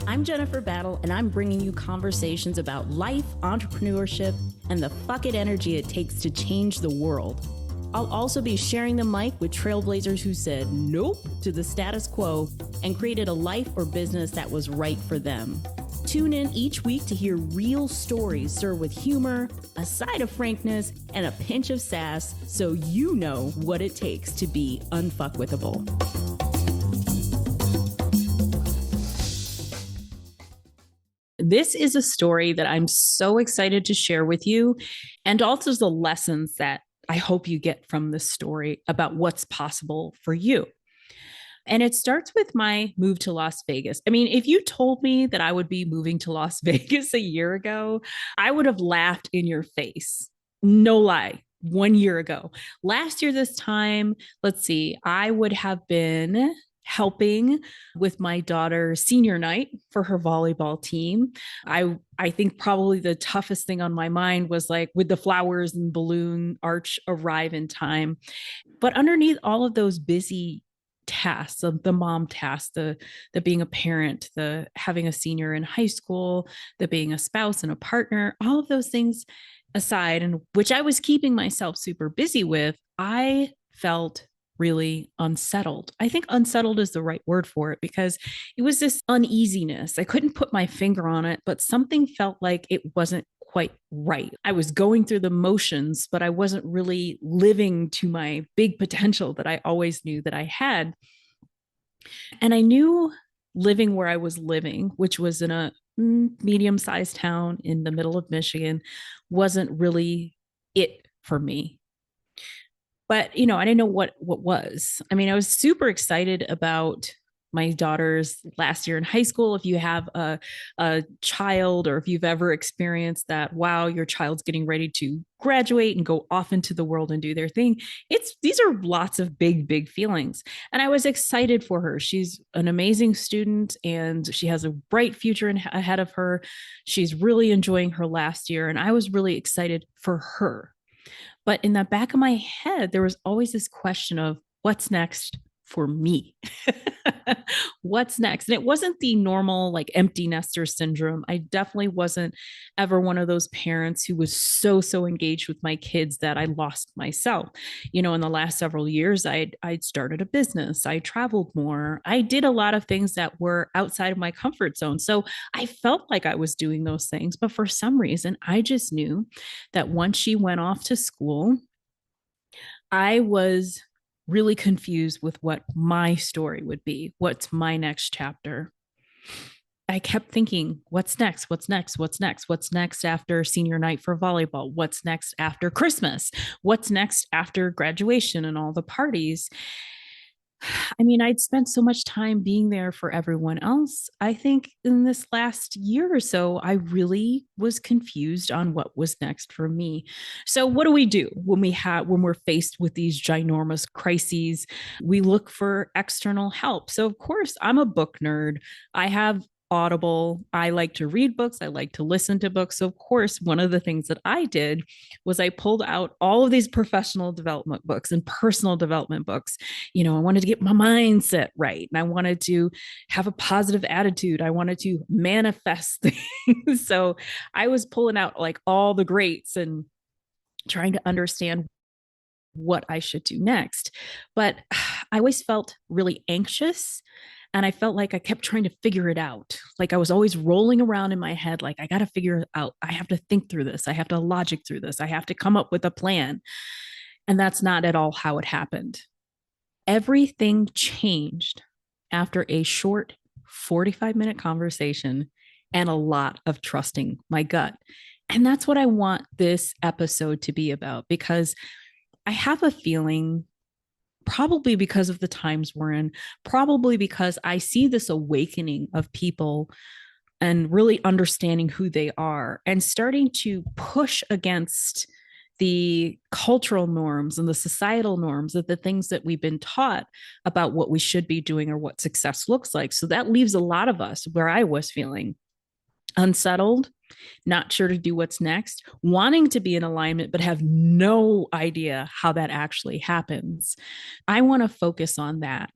I'm Jennifer Battle, and I'm bringing you conversations about life, entrepreneurship, and the fuck it energy it takes to change the world. I'll also be sharing the mic with trailblazers who said nope to the status quo and created a life or business that was right for them. Tune in each week to hear real stories served with humor, a side of frankness, and a pinch of sass so you know what it takes to be unfuckwithable. This is a story that I'm so excited to share with you, and also the lessons that I hope you get from this story about what's possible for you. And it starts with my move to Las Vegas. I mean, if you told me that I would be moving to Las Vegas a year ago, I would have laughed in your face. No lie. 1 year ago. Last year, this time, let's see, I would have been helping with my daughter's senior night for her volleyball team. I think probably the toughest thing on my mind was like, would the flowers and balloon arch arrive in time? But underneath all of those busy tasks, of the mom tasks, the being a parent, the having a senior in high school, the being a spouse and a partner, all of those things aside, and which I was keeping myself super busy with, I felt really unsettled. I think unsettled is the right word for it, because it was this uneasiness. I couldn't put my finger on it, but something felt like it wasn't quite right. I was going through the motions, but I wasn't really living to my big potential that I always knew that I had. And I knew living where I was living, which was in a medium sized town in the middle of Michigan, wasn't really it for me. But, I didn't know what was. I mean, I was super excited about my daughter's last year in high school. If you have a child, or if you've ever experienced that, wow, your child's getting ready to graduate and go off into the world and do their thing. These are lots of big feelings. And I was excited for her. She's an amazing student and she has a bright future ahead of her. She's really enjoying her last year. And I was really excited for her. But in the back of my head, there was always this question of what's next for me? What's next? And it wasn't the normal like empty nester syndrome. I definitely wasn't ever one of those parents who was so engaged with my kids that I lost myself. In the last several years, I'd started a business. I traveled more. I did a lot of things that were outside of my comfort zone. So I felt like I was doing those things. But for some reason, I just knew that once she went off to school, I was really confused with what my story would be. What's my next chapter? I kept thinking, what's next? What's next? What's next? What's next after senior night for volleyball? What's next after Christmas? What's next after graduation and all the parties? I mean, I'd spent so much time being there for everyone else. I think in this last year or so, I really was confused on what was next for me. So what do we do when we're faced with these ginormous crises? We look for external help. So of course, I'm a book nerd. I have Audible. I like to read books. I like to listen to books. So, of course, one of the things that I did was I pulled out all of these professional development books and personal development books. I wanted to get my mindset right, and I wanted to have a positive attitude. I wanted to manifest things. So I was pulling out like all the greats and trying to understand what I should do next. But I always felt really anxious, and I felt like I kept trying to figure it out. Like I was always rolling around in my head, like, I got to figure it out. I have to think through this. I have to logic through this. I have to come up with a plan. And that's not at all how it happened. Everything changed after a short 45-minute conversation and a lot of trusting my gut. And that's what I want this episode to be about, because I have a feeling, probably because of the times we're in, probably because I see this awakening of people and really understanding who they are and starting to push against the cultural norms and the societal norms of the things that we've been taught about what we should be doing or what success looks like. So that leaves a lot of us where I was feeling unsettled, not sure to do what's next, wanting to be in alignment, but have no idea how that actually happens. I want to focus on that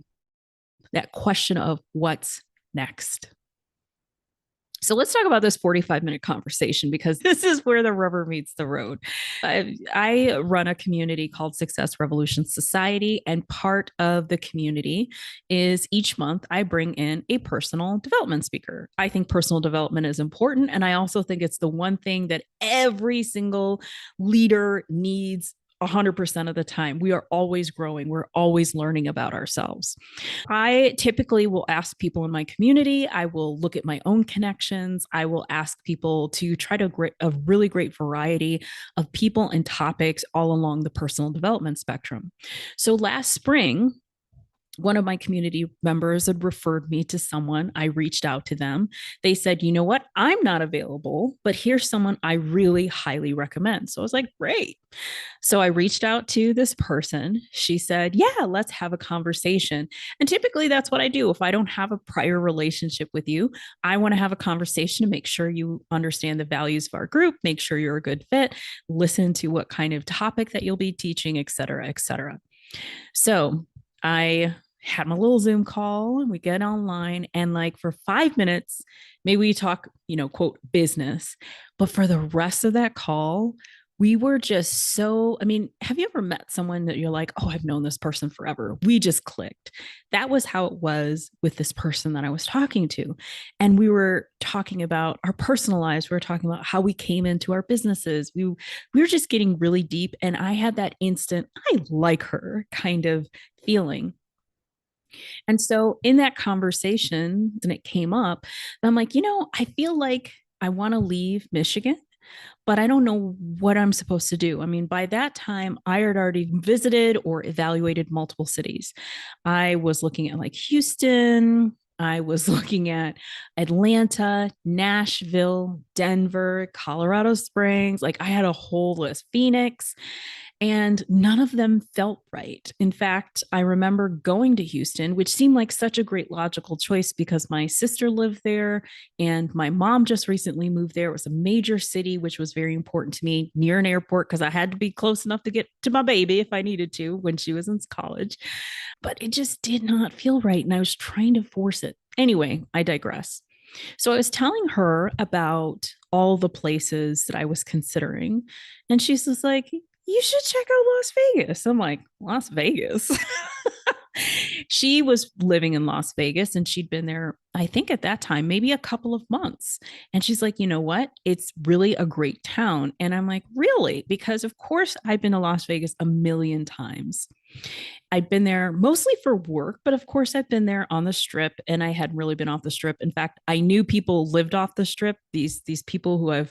question of what's next. So let's talk about this 45-minute conversation because this is where the rubber meets the road. I run a community called Success Revolution Society, and part of the community is each month I bring in a personal development speaker. I think personal development is important, and I also think it's the one thing that every single leader needs 100% of the time. We are always growing. We're always learning about ourselves. I typically will ask people in my community, I will look at my own connections. I will ask people to try to a really great variety of people and topics all along the personal development spectrum. So last spring, one of my community members had referred me to someone. I reached out to them. They said, you know what? I'm not available, but here's someone I really highly recommend. So I was like, great. So I reached out to this person. She said, yeah, let's have a conversation. And typically that's what I do. If I don't have a prior relationship with you, I want to have a conversation to make sure you understand the values of our group, make sure you're a good fit, listen to what kind of topic that you'll be teaching, et cetera, et cetera. So I had my little Zoom call and we get online, and like for 5 minutes, maybe we talk, quote, business. But for the rest of that call, we were just so, I mean, have you ever met someone that you're like, oh, I've known this person forever? We just clicked. That was how it was with this person that I was talking to. And we were talking about our personal lives. We were talking about how we came into our businesses. We were just getting really deep. And I had that instant, I like her kind of feeling. And so in that conversation, and it came up, I'm like, I feel like I want to leave Michigan, but I don't know what I'm supposed to do. I mean, by that time, I had already visited or evaluated multiple cities. I was looking at like Houston. I was looking at Atlanta, Nashville, Denver, Colorado Springs. Like I had a whole list, Phoenix, and none of them felt right. In fact, I remember going to Houston, which seemed like such a great logical choice because my sister lived there and my mom just recently moved there. It was a major city, which was very important to me, near an airport because I had to be close enough to get to my baby if I needed to when she was in college. But it just did not feel right. And I was trying to force it. Anyway, I digress. So I was telling her about all the places that I was considering. And she's just like, you should check out Las Vegas. I'm like, Las Vegas. She was living in Las Vegas and she'd been there, I think at that time, maybe a couple of months. And she's like, you know what? It's really a great town. And I'm like, really? Because of course I've been to Las Vegas a million times. I'd been there mostly for work, but of course I've been there on the strip and I hadn't really been off the strip. In fact, I knew people lived off the strip, these people who I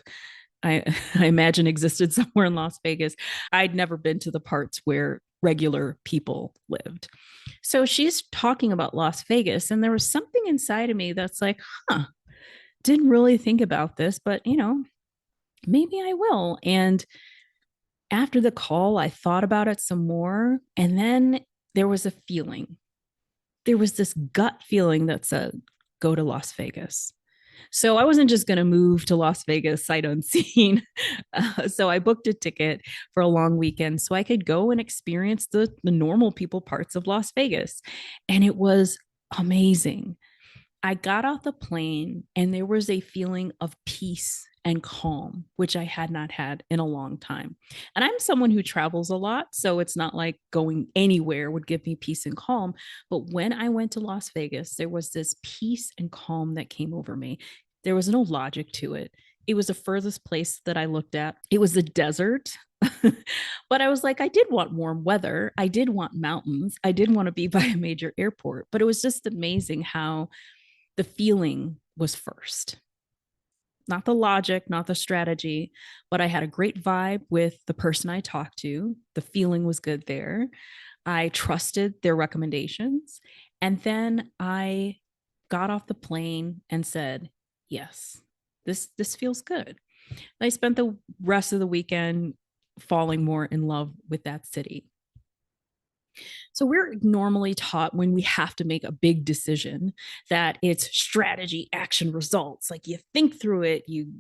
I imagine existed somewhere in Las Vegas. I'd never been to the parts where regular people lived. So she's talking about Las Vegas, and there was something inside of me that's like, didn't really think about this, but maybe I will. And after the call, I thought about it some more, and then there was a feeling. There was this gut feeling that said, go to Las Vegas. So I wasn't just going to move to Las Vegas sight unseen. So I booked a ticket for a long weekend so I could go and experience the normal people parts of Las Vegas. And it was amazing. I got off the plane and there was a feeling of peace and calm, which I had not had in a long time. And I'm someone who travels a lot. So it's not like going anywhere would give me peace and calm. But when I went to Las Vegas, there was this peace and calm that came over me. There was no logic to it. It was the furthest place that I looked at. It was the desert. But I was like, I did want warm weather. I did want mountains. I did want to be by a major airport. But it was just amazing how the feeling was first, not the logic, not the strategy, but I had a great vibe with the person I talked to. The feeling was good there. I trusted their recommendations. And then I got off the plane and said, yes, this feels good. And I spent the rest of the weekend falling more in love with that city. So we're normally taught when we have to make a big decision that it's strategy, action, results. Like you think through it, you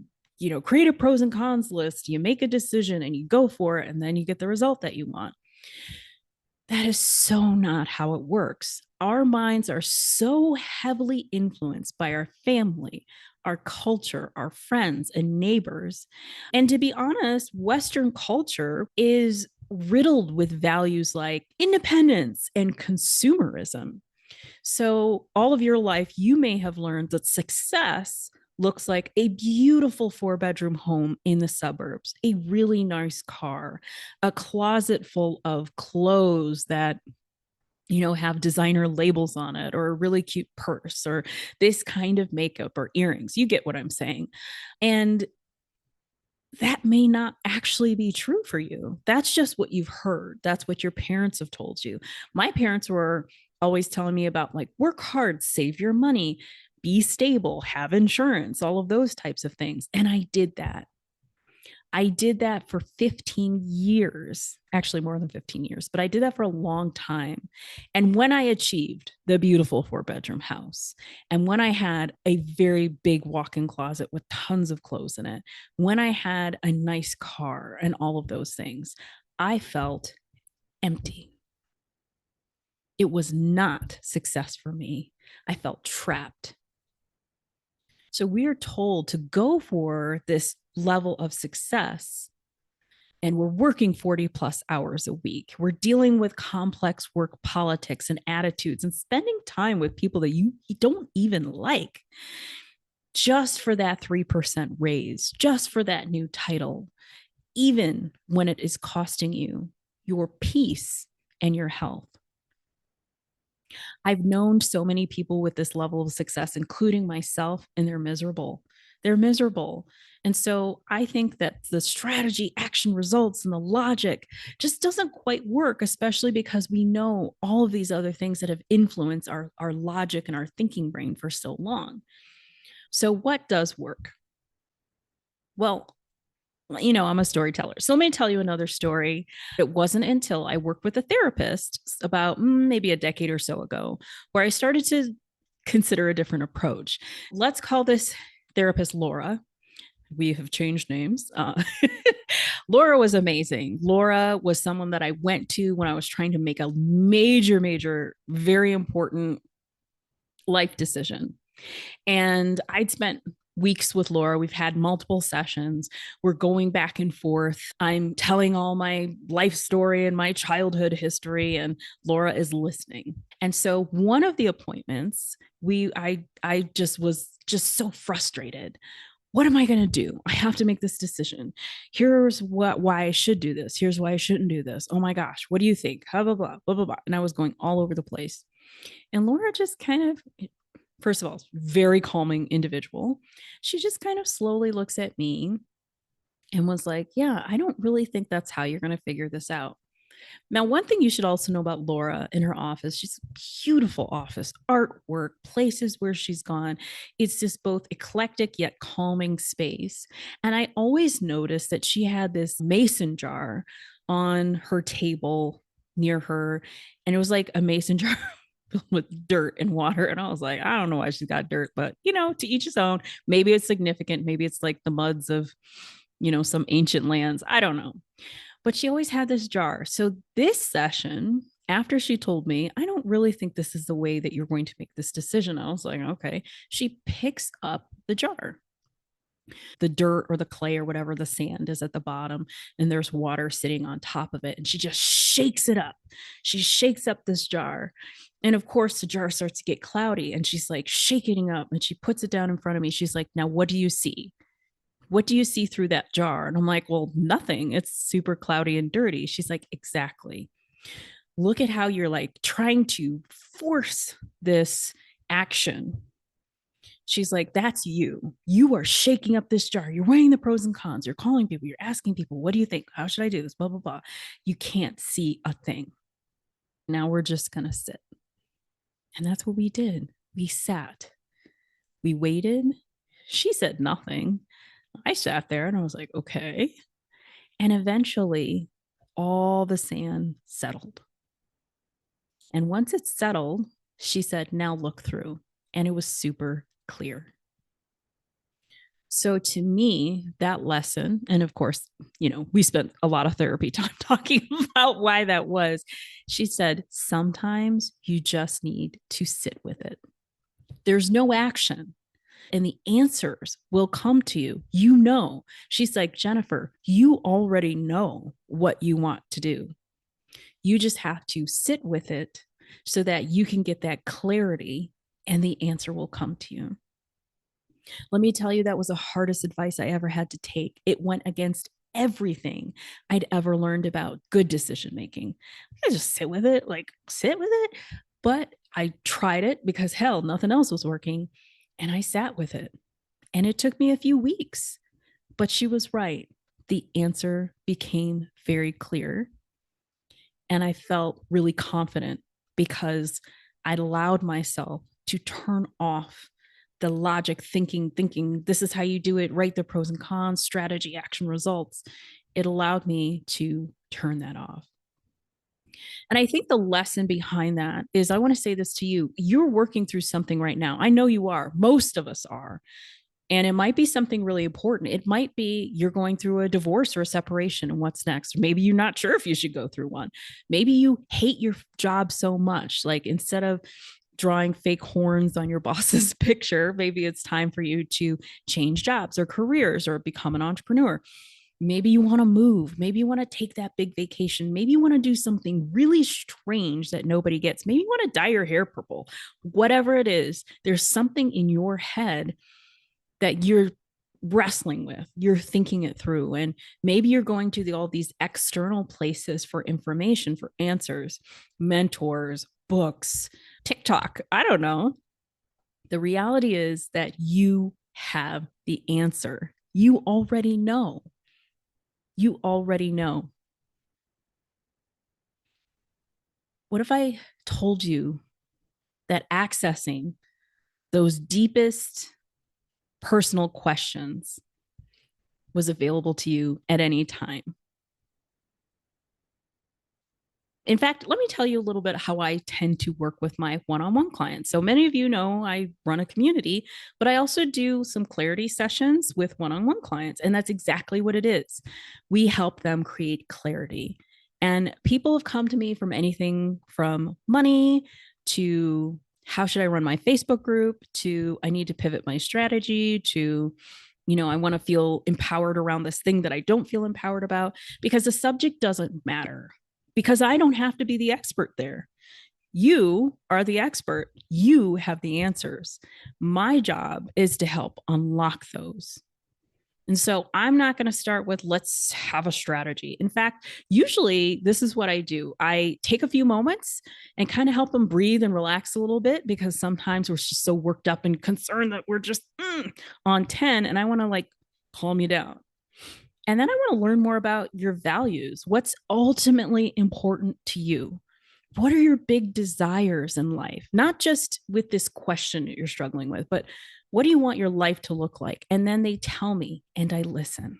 create a pros and cons list, you make a decision and you go for it and then you get the result that you want. That is so not how it works. our minds are so heavily influenced by our family, our culture, our friends, and neighbors. And to be honest, Western culture is riddled with values like independence and consumerism. So, all of your life, you may have learned that success looks like a beautiful 4-bedroom home in the suburbs, a really nice car, a closet full of clothes that have designer labels on it, or a really cute purse, or this kind of makeup or earrings. You get what I'm saying. And that may not actually be true for you. That's just what you've heard. That's what your parents have told you. My parents were always telling me about like work hard, save your money, be stable, have insurance, all of those types of things. And I did that. I did that for 15 years, actually more than 15 years, but I did that for a long time. And when I achieved the beautiful 4-bedroom house, and when I had a very big walk in closet with tons of clothes in it, when I had a nice car and all of those things, I felt empty. It was not success for me. I felt trapped. So we are told to go for this level of success, and we're working 40 plus hours a week. We're dealing with complex work politics and attitudes and spending time with people that you don't even like, just for that 3% raise, just for that new title, even when it is costing you your peace and your health. I've known so many people with this level of success, including myself, and they're miserable. They're miserable. And so I think that the strategy, action, results, and the logic just doesn't quite work, especially because we know all of these other things that have influenced our logic and our thinking brain for so long. So, what does work? Well, I'm a storyteller. So let me tell you another story. It wasn't until I worked with a therapist about maybe a decade or so ago where I started to consider a different approach. Let's call this therapist Laura. We have changed names. Laura was amazing. Laura was someone that I went to when I was trying to make a major, major, very important life decision. And I'd spent weeks with Laura. We've had multiple sessions. We're going back and forth. I'm telling all my life story and my childhood history, and Laura is listening. And so one of the appointments, I just was just so frustrated. What am I going to do? I have to make this decision. Here's why I should do this. Here's why I shouldn't do this. Oh my gosh, what do you think? Blah, blah, blah, blah, blah, blah. And I was going all over the place. And Laura just kind of, first of all, very calming individual. She just kind of slowly looks at me and was like, yeah, I don't really think that's how you're going to figure this out. Now, one thing you should also know about Laura in her office, she's a beautiful office, artwork, places where she's gone. It's just both eclectic yet calming space. And I always noticed that she had this mason jar on her table near her. And it was like a mason jar with dirt and water. And I was like, I don't know why she's got dirt, but to each his own. Maybe it's significant. Maybe it's like the muds of, some ancient lands. I don't know. But she always had this jar. So this session, after she told me, I don't really think this is the way that you're going to make this decision, I was like, okay. She picks up the jar. The dirt or the clay or whatever, the sand is at the bottom, and there's water sitting on top of it. And she just shakes it up. She shakes up this jar. And of course, the jar starts to get cloudy, and she's like shaking it up, and she puts it down in front of me. She's like, now, what do you see? What do you see through that jar? And I'm like, well, nothing. It's super cloudy and dirty. She's like, exactly. Look at how you're like trying to force this action. She's like, that's you. You are shaking up this jar. You're weighing the pros and cons. You're calling people. You're asking people, what do you think? How should I do this? Blah, blah, blah. You can't see a thing. Now we're just going to sit. And that's what we did. We sat. We waited. She said nothing. I sat there and I was like, okay. And eventually, all the sand settled. And once it settled, she said, now look through. And it was super clear. So to me, that lesson, and of course, we spent a lot of therapy time talking about why that was. She said, sometimes you just need to sit with it. There's no action and the answers will come to you. She's like, Jennifer, you already know what you want to do. You just have to sit with it so that you can get that clarity and the answer will come to you. Let me tell you, that was the hardest advice I ever had to take. It went against everything I'd ever learned about good decision making. I just sit with it, sit with it. But I tried it because hell, nothing else was working. And I sat with it. And it took me a few weeks, but she was right. The answer became very clear. And I felt really confident because I'd allowed myself to turn off the logic thinking, this is how you do it, write the pros and cons, strategy, action, results. It allowed me to turn that off. And I think the lesson behind that is, I want to say this to you. You're working through something right now. I know you are. Most of us are. And it might be something really important. It might be you're going through a divorce or a separation, and what's next? Maybe you're not sure if you should go through one. Maybe you hate your job so much. Like, instead of drawing fake horns on your boss's picture, maybe it's time for you to change jobs or careers or become an entrepreneur. Maybe you want to move. Maybe you want to take that big vacation. Maybe you want to do something really strange that nobody gets. Maybe you want to dye your hair purple. Whatever it is, there's something in your head that you're wrestling with, you're thinking it through. And maybe you're going to all these external places for information, for answers, mentors, books, TikTok. I don't know. The reality is that you have the answer. You already know. You already know. What if I told you that accessing those deepest personal questions was available to you at any time? In fact, let me tell you a little bit how I tend to work with my one-on-one clients. So many of you know I run a community, but I also do some clarity sessions with one-on-one clients. And that's exactly what it is. We help them create clarity. And people have come to me from anything from money to how should I run my Facebook group to I need to pivot my strategy to I want to feel empowered around this thing that I don't feel empowered about, because the subject doesn't matter, because I don't have to be the expert there. You are the expert. You have the answers. My job is to help unlock those. And so I'm not going to start with let's have a strategy. In fact, usually this is what I do. I take a few moments and kind of help them breathe and relax a little bit, because sometimes we're just so worked up and concerned that we're just on 10, and I want to calm you down. And then I want to learn more about your values. What's ultimately important to you? What are your big desires in life? Not just with this question that you're struggling with, but what do you want your life to look like? And then they tell me, and I listen.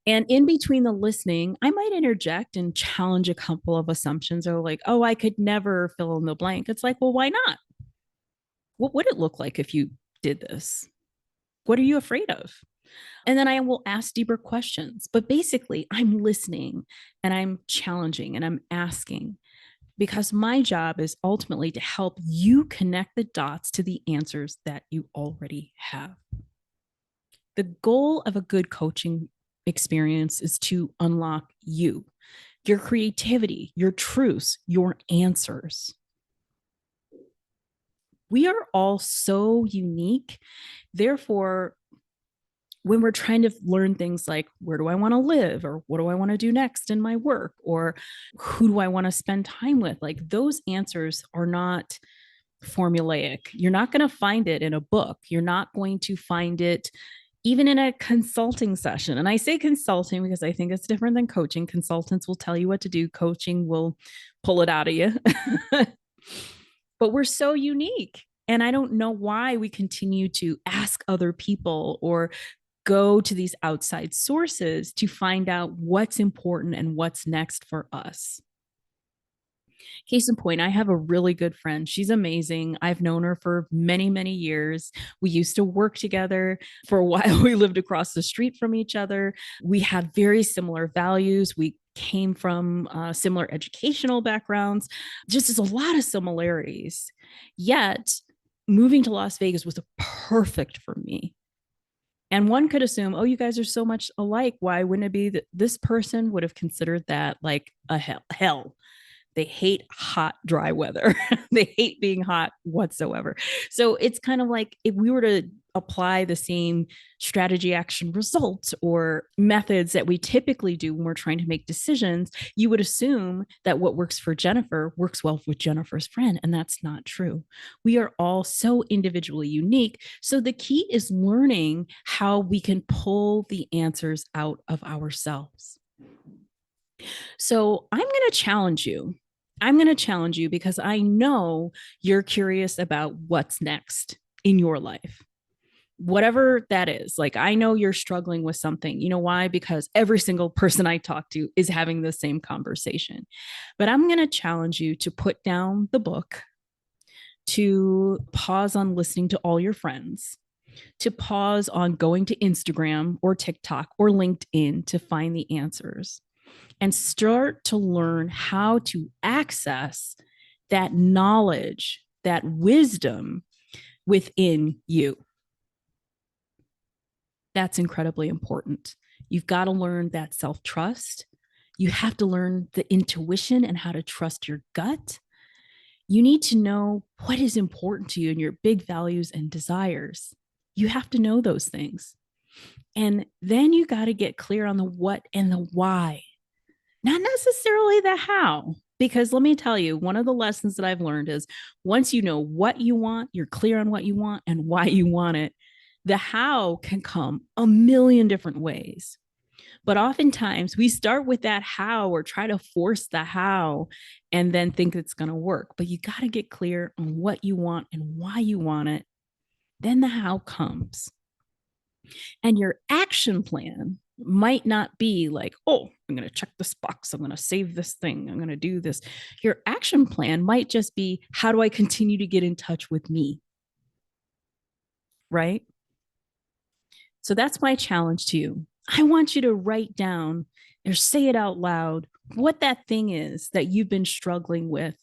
And in between the listening, I might interject and challenge a couple of assumptions, or oh, I could never fill in the blank. It's like, well, why not? What would it look like if you did this? What are you afraid of? And then I will ask deeper questions. But basically, I'm listening and I'm challenging and I'm asking, because my job is ultimately to help you connect the dots to the answers that you already have. The goal of a good coaching experience is to unlock you, your creativity, your truths, your answers. We are all so unique. Therefore, when we're trying to learn things like, where do I want to live, or what do I want to do next in my work, or who do I want to spend time with, those answers are not formulaic. You're not going to find it in a book. You're not going to find it even in a consulting session. And I say consulting because I think it's different than coaching. Consultants will tell you what to do. Coaching will pull it out of you. But we're so unique. And I don't know why we continue to ask other people or go to these outside sources to find out what's important and what's next for us. Case in point, I have a really good friend. She's amazing. I've known her for many, many years. We used to work together. For a while, we lived across the street from each other. We had very similar values. We came from similar educational backgrounds. Just as a lot of similarities. Yet, moving to Las Vegas was perfect for me. And one could assume, oh, you guys are so much alike. Why wouldn't it be that this person would have considered that like a hell? They hate hot, dry weather. They hate being hot whatsoever. So it's kind of like if we were to apply the same strategy, action, results, or methods that we typically do when we're trying to make decisions, you would assume that what works for Jennifer works well with Jennifer's friend. And that's not true. We are all so individually unique. So the key is learning how we can pull the answers out of ourselves. So I'm going to challenge you. I'm going to challenge you because I know you're curious about what's next in your life. Whatever that is, like I know you're struggling with something. You know why? Because every single person I talk to is having the same conversation. But I'm going to challenge you to put down the book, to pause on listening to all your friends, to pause on going to Instagram or TikTok or LinkedIn to find the answers, and start to learn how to access that knowledge, that wisdom within you. That's incredibly important. You've got to learn that self-trust. You have to learn the intuition and how to trust your gut. You need to know what is important to you and your big values and desires. You have to know those things. And then you got to get clear on the what and the why. Not necessarily the how, because let me tell you, one of the lessons that I've learned is once you know what you want, you're clear on what you want and why you want it, the how can come a million different ways. But oftentimes we start with that how or try to force the how and then think it's going to work. But you got to get clear on what you want and why you want it. Then the how comes. And your action plan might not be like, oh, I'm going to check this box. I'm going to save this thing. I'm going to do this. Your action plan might just be, how do I continue to get in touch with me? Right? So that's my challenge to you. I want you to write down or say it out loud what that thing is that you've been struggling with.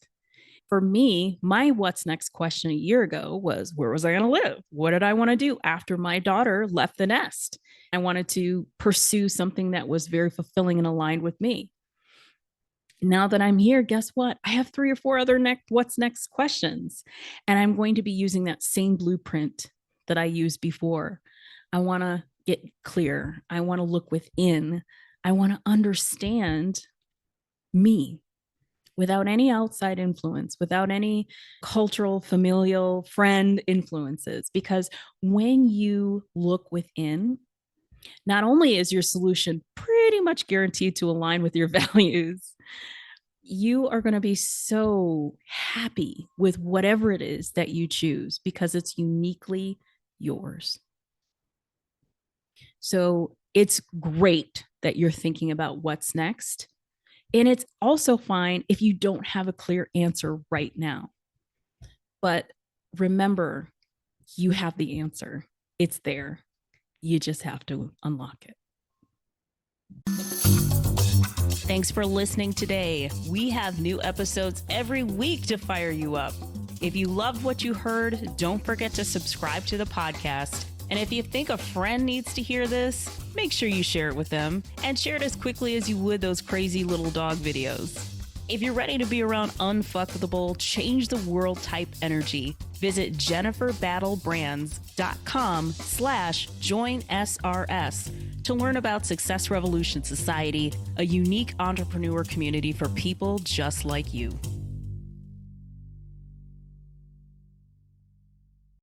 For me, my what's next question a year ago was, where was I going to live? What did I want to do after my daughter left the nest? I wanted to pursue something that was very fulfilling and aligned with me. Now that I'm here, guess what? I have 3 or 4 other what's next questions. And I'm going to be using that same blueprint that I used before. I want to get clear. I want to look within. I want to understand me without any outside influence, without any cultural, familial, friend influences. Because when you look within, not only is your solution pretty much guaranteed to align with your values, you are going to be so happy with whatever it is that you choose because it's uniquely yours. So it's great that you're thinking about what's next. And it's also fine if you don't have a clear answer right now. But remember, you have the answer. It's there. You just have to unlock it. Thanks for listening today. We have new episodes every week to fire you up. If you loved what you heard, don't forget to subscribe to the podcast. And if you think a friend needs to hear this, make sure you share it with them and share it as quickly as you would those crazy little dog videos. If you're ready to be around unfuckable, change the world type energy, visit jenniferbattlebrandz.com/joinsrs to learn about Success Revolution Society, a unique entrepreneur community for people just like you.